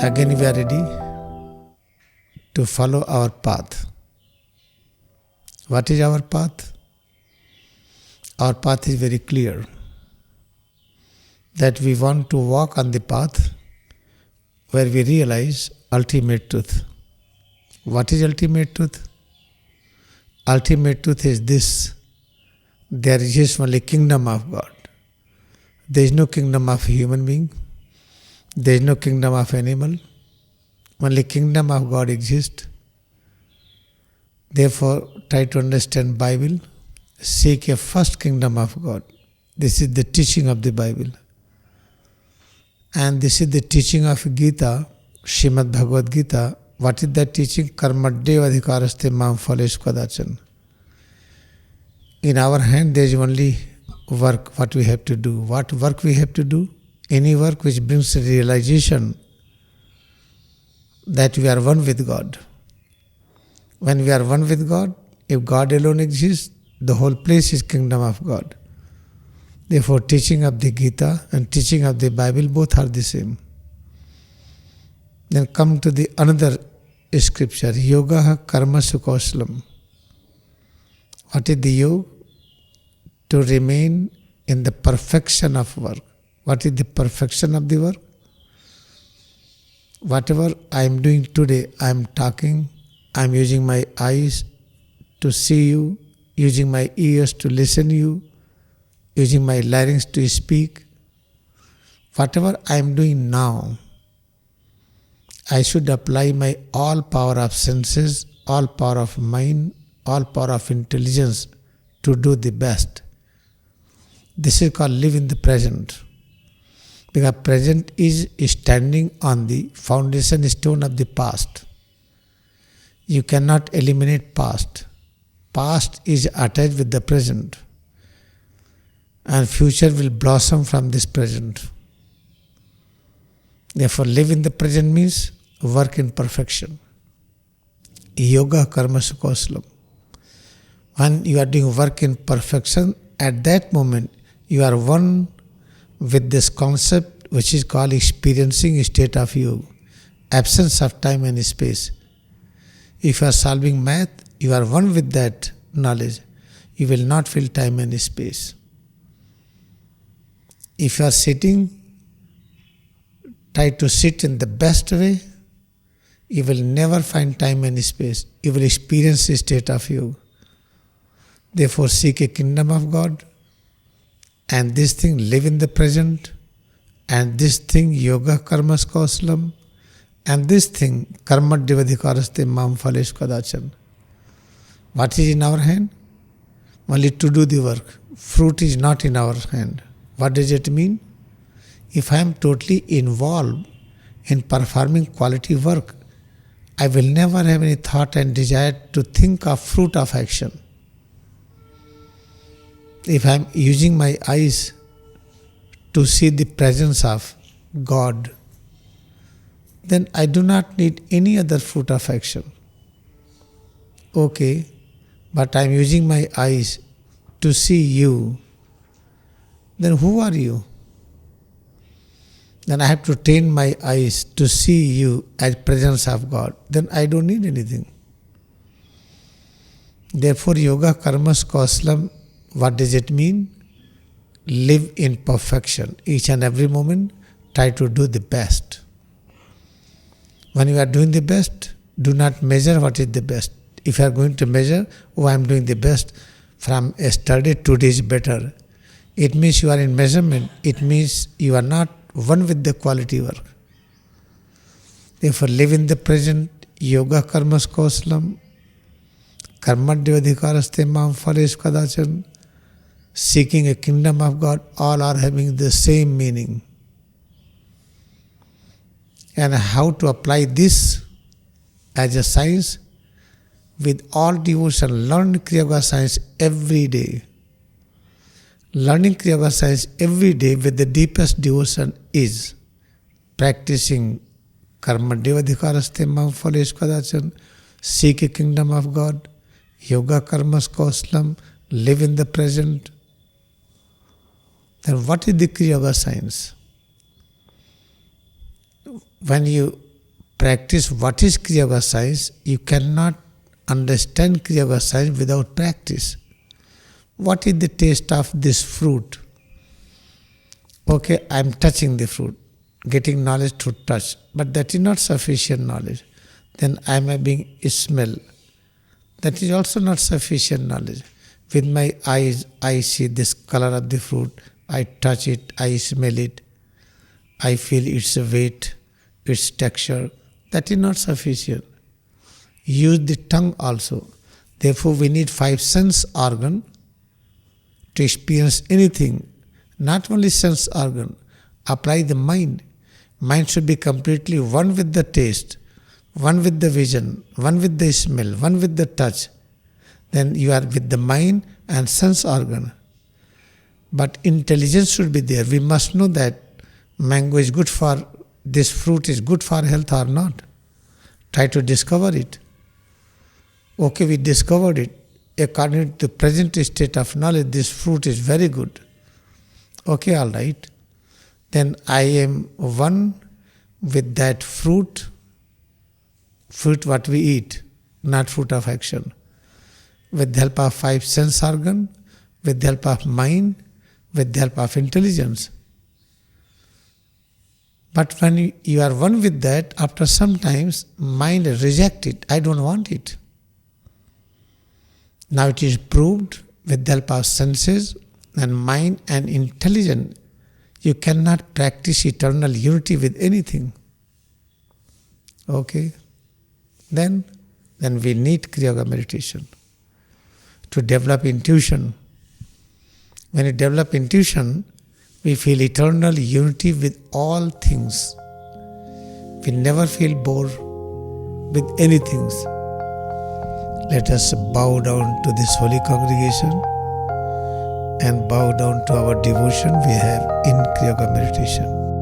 Again we are ready to follow our path. What is our path? Our path is very clear. That we want to walk on the path where we realize ultimate truth. What is ultimate truth? Ultimate truth is this. There is just only kingdom of God. There is no kingdom of human being. There is no kingdom of animal. Only kingdom of God exists. Therefore, try to understand Bible. Seek a first kingdom of God. This is the teaching of the Bible. And this is the teaching of Gita, Srimad Bhagavad Gita. What is that teaching? Karmadeva adhikaraste mam phalesh kadachan. In our hand there is only work, what we have to do. What work we have to do? Any work which brings realization that we are one with God. When we are one with God, if God alone exists, the whole place is kingdom of God. Therefore, teaching of the Gita and teaching of the Bible both are the same. Then come to the another scripture, Yoga Karmasu Kausalam. What is the yoga? To remain in the perfection of work. What is the perfection of the work? Whatever I am doing today, I am talking, I am using my eyes to see you, using my ears to listen you, using my larynx to speak. Whatever I am doing now, I should apply my all power of senses, all power of mind, all power of intelligence to do the best. This is called live in the present. Because present is standing on the foundation stone of the past. You cannot eliminate past. Past is attached with the present. And future will blossom from this present. Therefore, live in the present means work in perfection. Yoga Karmasu Kausalam. When you are doing work in perfection, at that moment you are one with this concept which is called experiencing state of yoga, absence of time and space. If you are solving math, you are one with that knowledge. You will not feel time and space. If you are sitting, try to sit in the best way. You will never find time and space. You will experience a state of yoga. Therefore, seek a kingdom of God. And this thing, live in the present. And this thing, yoga karmas kausalam. And this thing, karma devadhikaraste mam phalesh kadachan. What is in our hand? Only to do the work. Fruit is not in our hand. What does it mean? If I am totally involved in performing quality work, I will never have any thought and desire to think of fruit of action. If I am using my eyes to see the presence of God, then I do not need any other fruit of action. Okay, but I am using my eyes to see you. Then who are you? Then I have to train my eyes to see you as presence of God. Then I don't need anything. Therefore, yoga karmas kausalam, what does it mean? Live in perfection. Each and every moment, try to do the best. When you are doing the best, do not measure what is the best. If you are going to measure, I am doing the best, from yesterday, today is better. It means you are in measurement. It means you are not one with the quality work. Therefore, live in the present. Yoga karmas kausalam. Karma devadhikaraste mam phalesh kadachan. Seeking a kingdom of God, all are having the same meaning. And how to apply this as a science? With all devotion, learn Kriya Yoga science every day. Learning Kriya Yoga science every day with the deepest devotion is practicing karma devadhikaraste mam phalesh kadachan, seek a kingdom of God, yoga karmas kausalam, live in the present. Then what is the Kriya Yoga science? When you practice what is Kriya Yoga science, you cannot understand Kriya Yoga science without practice. What is the taste of this fruit? Okay, I am touching the fruit, getting knowledge through touch, but that is not sufficient knowledge. Then I am having a smell. That is also not sufficient knowledge. With my eyes, I see this color of the fruit, I touch it, I smell it, I feel its weight, its texture. That is not sufficient. Use the tongue also. Therefore, we need 5 sense organ to experience anything. Not only sense organ, apply the mind. Mind should be completely one with the taste, one with the vision, one with the smell, one with the touch. Then you are with the mind and sense organ. But intelligence should be there. We must know that mango is good for, this fruit is good for health or not. Try to discover it. Okay, we discovered it. According to the present state of knowledge, this fruit is very good. Okay, all right. Then I am one with that fruit what we eat, not fruit of action. With the help of 5 sense organ, with the help of mind, with the help of intelligence. But when you are one with that, after some times, mind rejects it. I don't want it. Now it is proved with the help of senses and mind and intelligence, you cannot practice eternal unity with anything. Okay? Then we need Kriya Yoga meditation to develop intuition. When you develop intuition, we feel eternal unity with all things. We never feel bored with anything. Let us bow down to this holy congregation and bow down to our devotion we have in Kriya Yoga meditation.